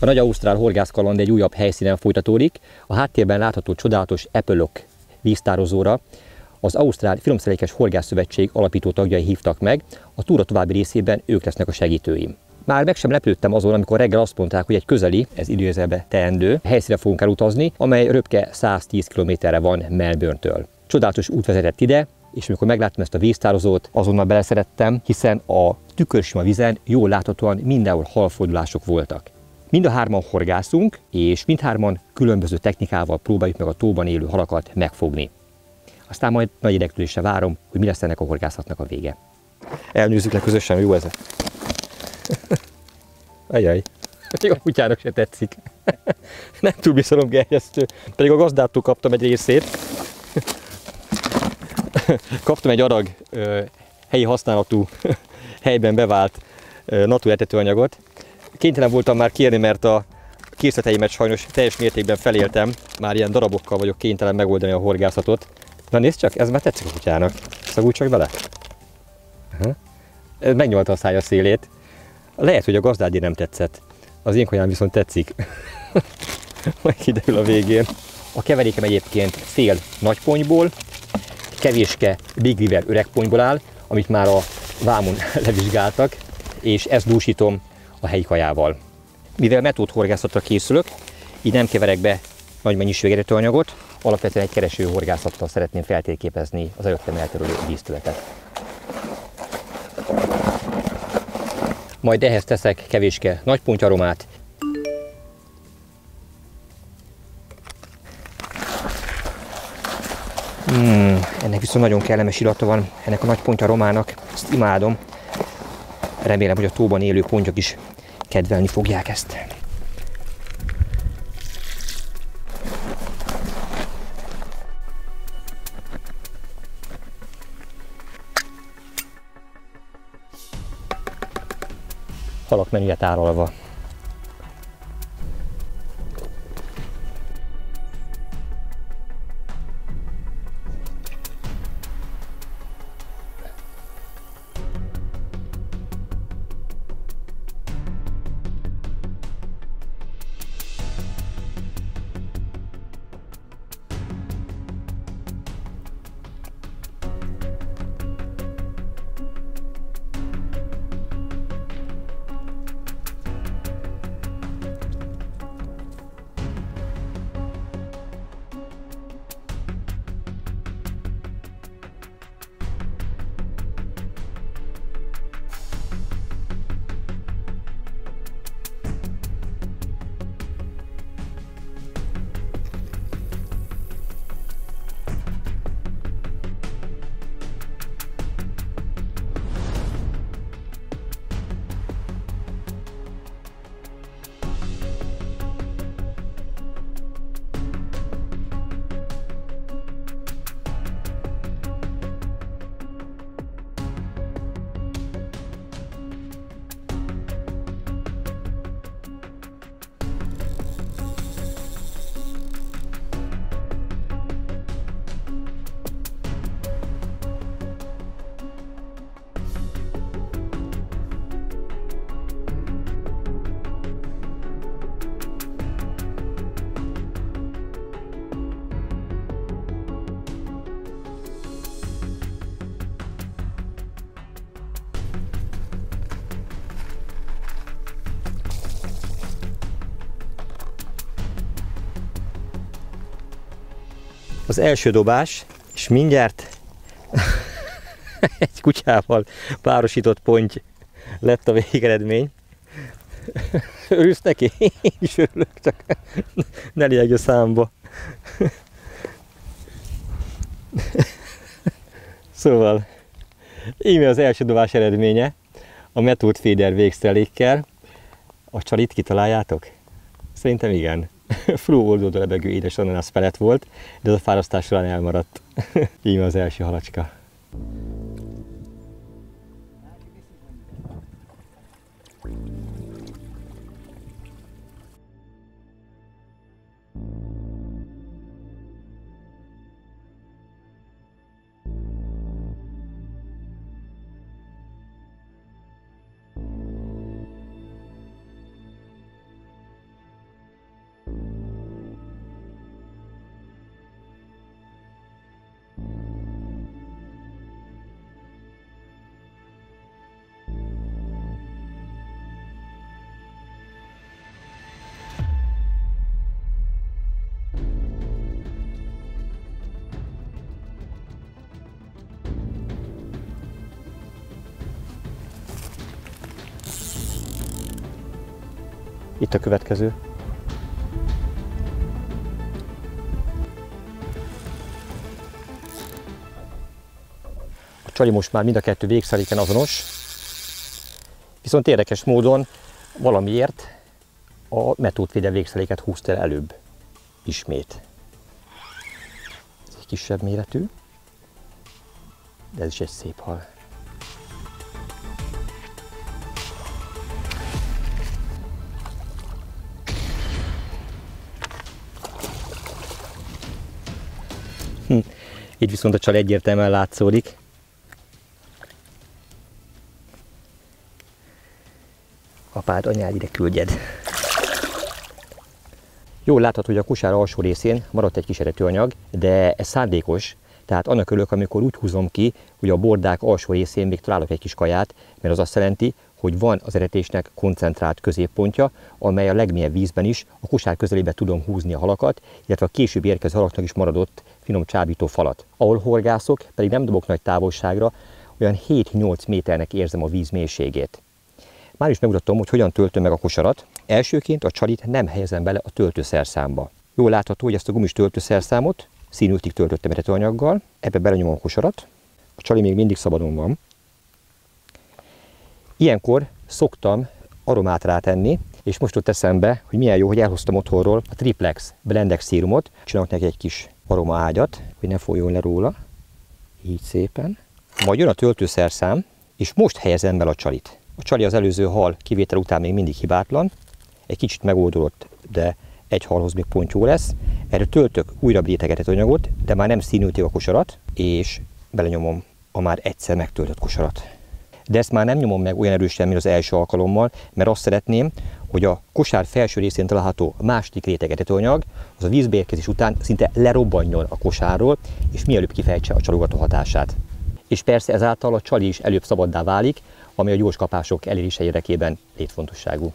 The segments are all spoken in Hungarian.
A nagy ausztrál horgászkaland egy újabb helyszínen folytatódik. A háttérben látható csodálatos Eppalock víztározóra az Ausztrál Finomszelékes Horgászszövetség alapító tagjai hívtak meg, a túra további részében ők lesznek a segítőim. Már meg sem lepődtem azon, amikor reggel azt mondták, hogy egy közeli, ez idézőjelbe teendő, helyszínre fogunk elutazni, amely röpke 110 km-re van Melbourne-től. Csodálatos út vezetett ide, és amikor megláttam ezt a víztározót, azonnal beleszerettem, hiszen a tükörsima vizen jól láthatóan mindenhol halfordulások voltak. Mind a hárman horgászunk, és mindhárman különböző technikával próbáljuk meg a tóban élő halakat megfogni. Aztán majd nagy érdeklődésre várom, hogy mi lesz ennek a horgászatnak a vége. Elnőzzük le közösen, jó ez? Ajaj, még a kutyának se tetszik. Nem túl bizalomgerjesztő, pedig a gazdától kaptam egy részét. Kaptam egy adag helyi használatú, helyben bevált natúr etetőanyagot. Kénytelen voltam már kérni, mert a készleteimet sajnos teljes mértékben feléltem. Már ilyen darabokkal vagyok kénytelen megoldani a horgászatot. Na nézd csak, ez már tetszik a kutyának. Szagulj csak bele. Megnyolta a szája szélét. Lehet, hogy a gazdádé nem tetszett. Az én konyám viszont tetszik. Majd kiderül a végén. A keverékem egyébként fél nagyponyból, kevéske Big River öregponyból áll, amit már a vámon levizsgáltak, és ezt dúsítom a helyi kajával. Mivel metódhorgászatra készülök, így nem keverek be nagy mennyiségű etetőanyagot, alapvetően egy kereső horgászattal szeretném feltérképezni az előttem elterülő víztületet. Majd ehhez teszek kevéske nagyponttyaromát, ennek viszont nagyon kellemes illata van, ennek a nagyponttyromának, ezt imádom. Remélem, hogy a tóban élő pontyok is kedvelni fogják ezt. Halak menüje tárolva. Az első dobás, és mindjárt egy kutyával párosított ponty lett a végeredmény. Örülsz neki? Én is örülök, csak ne légy a számba. Szóval, íme az első dobás eredménye, a Method Feeder végszerelékkel. A csalit kitaláljátok? Szerintem igen. Fló oldódó lebegő édes ananász pelet volt, de ez a fárasztás során elmaradt. Íme az első halacska. Itt a következő. A csali most már mind a kettő végszeréken azonos, viszont érdekes módon valamiért a metódféle végszeréket húzta el előbb ismét. Ez egy kisebb méretű, de ez is egy szép hal. Itt viszont a csal egyértelműen látszódik. Apád, anyád, ide küldjed. Jól látható, hogy a kosár alsó részén maradt egy kis etetőanyag, de ez szándékos, tehát annak örülök, amikor úgy húzom ki, hogy a bordák alsó részén még találok egy kis kaját, mert az azt jelenti, hogy van az etetésnek koncentrált középpontja, amely a legmélyebb vízben is a kosár közelébe tudom húzni a halakat, illetve a később érkező halaknak is maradott finom csábító falat. Ahol horgászok, pedig nem dobok nagy távolságra, olyan 7-8 méternek érzem a víz mélységét. Már is megmutatom, hogy hogyan töltöm meg a kosarat. Elsőként a csalit nem helyezem bele a töltőszerszámba. Jól látható, hogy ezt a gumis töltőszerszámot színültig töltöttem etetőanyaggal, ebbe belenyomom a kosarat. A csali még mindig szabadon van. Ilyenkor szoktam aromát rátenni, és most ott eszembe, hogy milyen jó, hogy elhoztam otthonról a Triplex Blendex szírumot. Csinálok neki egy kis aromaágyat, hogy ne folyjon le róla. Így szépen. Majd jön a töltőszerszám, és most helyezem bele a csalit. A csali az előző hal kivétel után még mindig hibátlan. Egy kicsit megoldódott, de egy halhoz még pont jó lesz. Erre töltök újra rétegetett anyagot, de már nem színülték a kosarat, és belenyomom a már egyszer megtöltött kosarat. De ezt már nem nyomom meg olyan erősen, mint az első alkalommal, mert azt szeretném, hogy a kosár felső részén található második rétegetett anyag az a vízbeérkezés után szinte lerobbanjon a kosárról, és mielőbb kifejtse a csalogató hatását. És persze ezáltal a csali is előbb szabaddá válik, ami a gyors kapások elérése érdekében létfontosságú.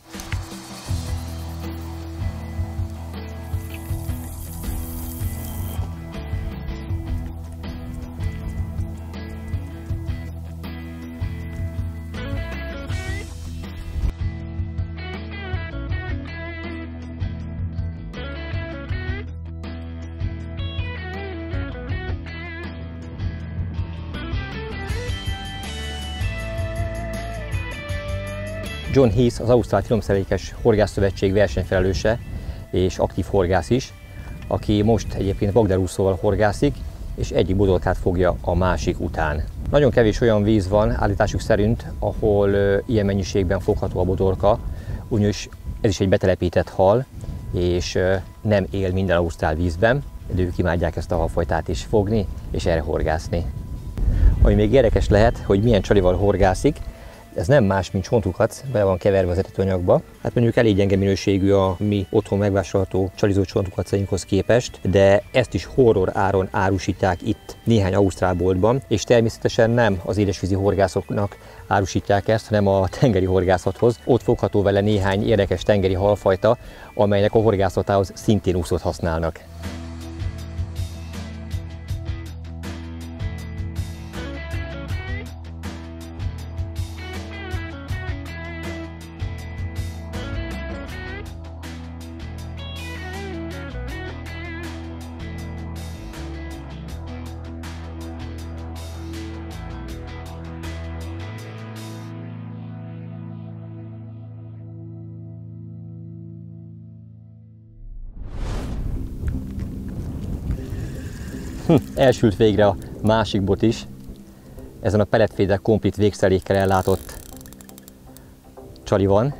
John Heath, az Ausztrál Finomszerékes Horgászszövetség versenyfelelőse és aktív horgász is, aki most egyébként vagderúszóval horgászik, és egyik bodorkát fogja a másik után. Nagyon kevés olyan víz van állításuk szerint, ahol ilyen mennyiségben fogható a bodorka, ugyanis ez is egy betelepített hal, és nem él minden ausztrál vízben, de ők imádják ezt a halfajtát is fogni, és erre horgászni. Ami még érdekes lehet, hogy milyen csalival horgászik, ez nem más, mint csontrukac, bele van keverve az etetőanyagba. Hát mondjuk elég gyenge minőségű a mi otthon megvásárolható csalizó csontrukacainkhoz képest, de ezt is horror áron árusítják itt néhány ausztrál boltban, és természetesen nem az édesvízi horgászoknak árusítják ezt, hanem a tengeri horgászathoz. Ott fogható vele néhány érdekes tengeri halfajta, amelynek a horgászatához szintén úszót használnak. Elsült végre a másik bot is, ezen a pelletfédel komplet végszerékkel ellátott csali van.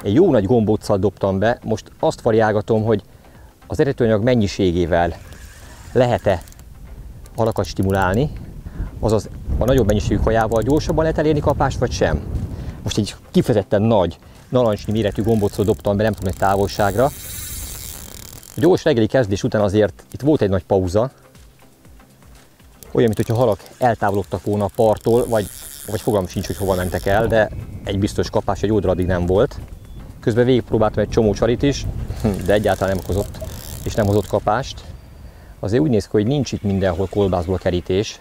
Egy jó nagy gombóccal dobtam be, most azt variálgatom, hogy az etetőanyag mennyiségével lehet-e halakat stimulálni, azaz a nagyobb mennyiségű kajával gyorsabban lehet elérni kapást, vagy sem. Most egy kifejezetten nagy, narancsnyi méretű gombóccal dobtam be, nem tudom, egy távolságra. A gyors reggeli kezdés után azért itt volt egy nagy pauza, olyan, mintha halak eltávolodtak volna a parttól, vagy fogalmam sincs, hogy hova mentek el, de egy biztos kapás egy jó darabig nem volt. Közben végigpróbáltam egy csomó csalit is, de egyáltalán nem hozott, és nem hozott kapást. Azért úgy néz ki, hogy nincs itt mindenhol kolbászból kerítés.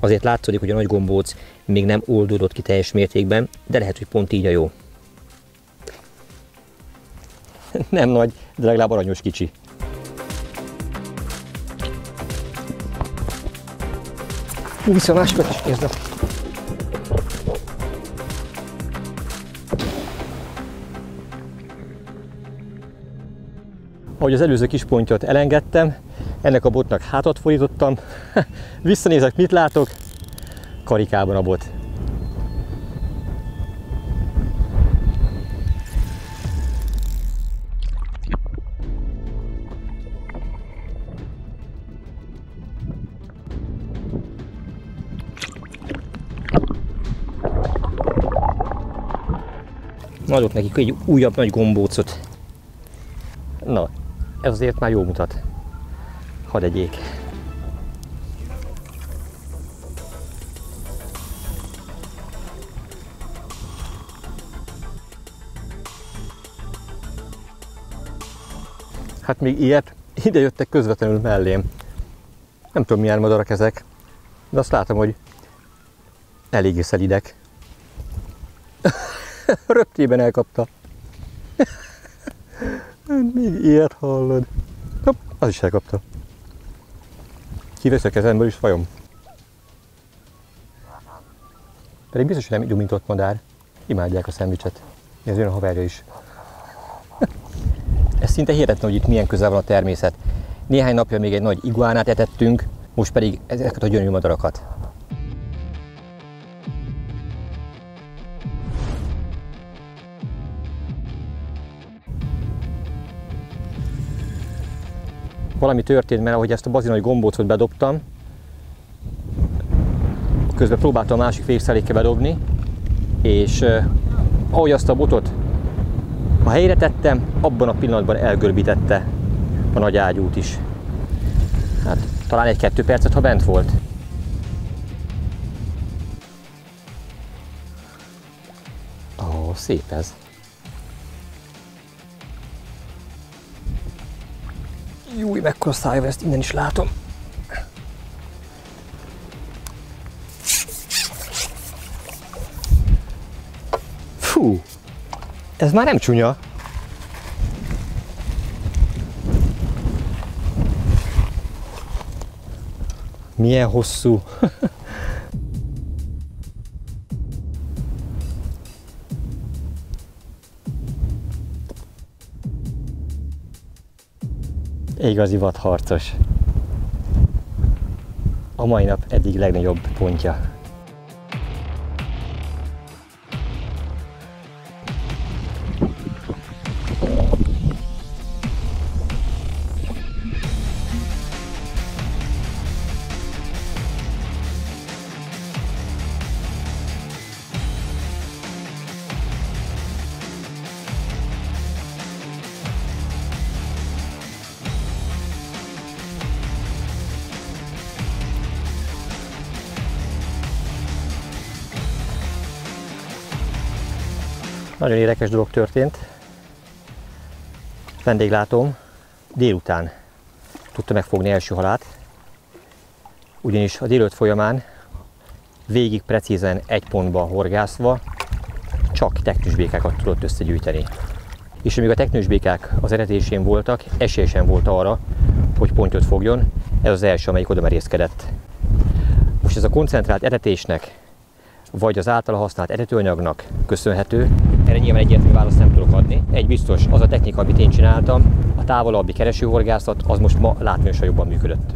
Azért látszódik, hogy a nagy gombóc még nem oldódott ki teljes mértékben, de lehet, hogy pont így a jó. Nem nagy, de legalább aranyos kicsi. Vissza a másikat is érzem. Ahogy az előző kis pontyot elengedtem, ennek a botnak hátat fordítottam, visszanézek, mit látok, karikában a bot. Adok nekik egy újabb nagy gombócot. Na, ez azért már jó mutat. Hadd egyék. Hát még ilyet, ide jöttek közvetlenül mellém. Nem tudom, milyen madarak ezek, de azt látom, hogy eléggé szelidek. Röptében elkapta. Még ilyet hallod. Hopp, az is elkapta. Kivesz a kezemből is fajom. Pedig biztos, hogy nem gyumintott madár. Imádják a szendvicset. Ez jön a haverja is. Ez szinte hihetetlen, hogy itt milyen közel van a természet. Néhány napja még egy nagy iguánát etettünk, most pedig ezeket a gyönyörű madarakat. Valami történt, mert ahogy ezt a bazin nagy gombócot bedobtam, közben próbáltam a másik fékszelékkel bedobni, és ahogy azt a botot a helyre tettem, abban a pillanatban elgörbítette a nagy ágyút is. Hát talán 1-2 percet, ha bent volt. Ó, szép ez. Júj, mekkora szája, ezt innen is látom. Fú, ez már nem csúnya. Milyen hosszú. Igazi vadharcos. A mai nap eddig legnagyobb pontja. Nagyon érdekes dolog történt. Vendéglátóm délután tudta megfogni első halát, ugyanis a délelőtt folyamán végig precízen egy pontban horgászva csak teknősbékákat tudott összegyűjteni. És amíg a teknősbékák az etetésén voltak, esély sem volt arra, hogy pontyot fogjon, ez az első, amelyik oda merészkedett. Most ez a koncentrált etetésnek, vagy az általa használt etetőanyagnak köszönhető. Erre nyilván egyértelmű választ nem tudok adni. Egy biztos, az a technika, amit én csináltam, a távolabbi keresőhorgászat, az most ma látványosan jobban működött.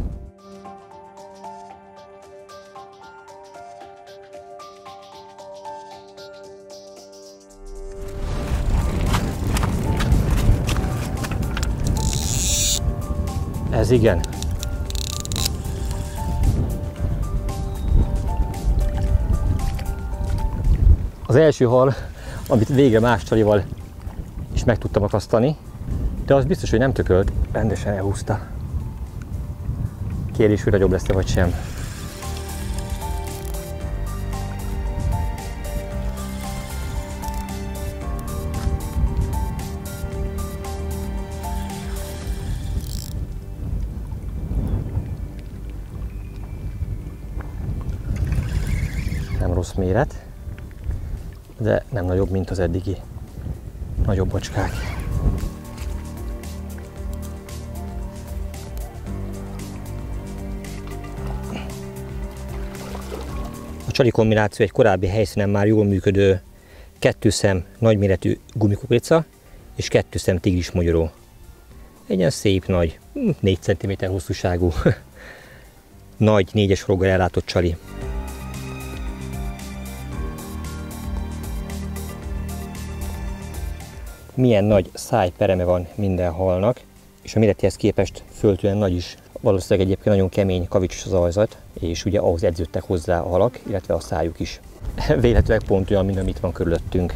Ez igen. Az első hal, amit végre más csalival is meg tudtam akasztani, de az biztos, hogy nem tökölt, rendesen elhúzta. Kérdés, hogy nagyobb lesz-e vagy sem. rossz méret, de nem nagyobb, mint az eddigi nagyobb bocskák. A csali kombináció egy korábbi helyszínen már jól működő 2 szem nagyméretű gumikukorica és 2 szem tigris mogyoró. Egy ilyen szép nagy, 4 cm hosszúságú, nagy 4-es horoggal ellátott csali. Milyen nagy szájpereme van minden halnak, és a méretéhez képest föltűnően nagy is. Valószínűleg egyébként nagyon kemény, kavicsos az ajzat, és ugye ahhoz edződtek hozzá a halak, illetve a szájuk is. Véletlenül pont olyan, mint amit van körülöttünk.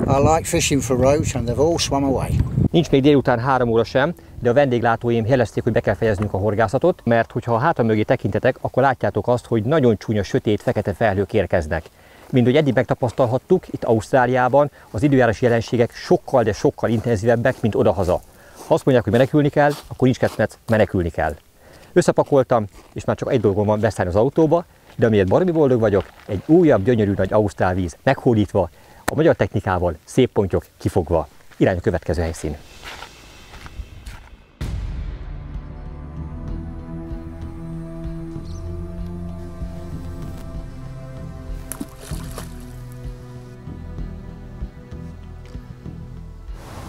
I like fishing for roach and they've all swum away. Nincs még délután 3 óra sem, de a vendéglátóim jelezték, hogy be kell fejeznünk a horgászatot, mert hogyha a hátam mögé tekintetek, akkor látjátok azt, hogy nagyon csúnya, sötét, fekete felhők érkeznek. Mint hogy eddig megtapasztalhattuk, itt Ausztráliában az időjárási jelenségek sokkal, de sokkal intenzívebbek, mint odahaza. Ha azt mondják, hogy menekülni kell, akkor nincs ketmec, menekülni kell. Összepakoltam, és már csak egy dolgom van, beszállni az autóba, de amiért baromi boldog vagyok, egy újabb gyönyörű nagy ausztrál víz meghódítva, a magyar technikával, szép pontyok kifogva. Irány a következő helyszín.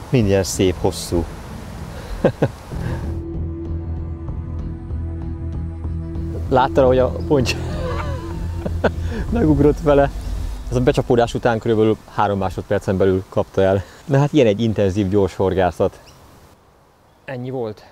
Minden szép, hosszú. Láttad, hogy a ponty megugrott vele? Ez a becsapódás után körülbelül 3 másodpercen belül kapta el. Na hát ilyen egy intenzív, gyors horgászat. Ennyi volt.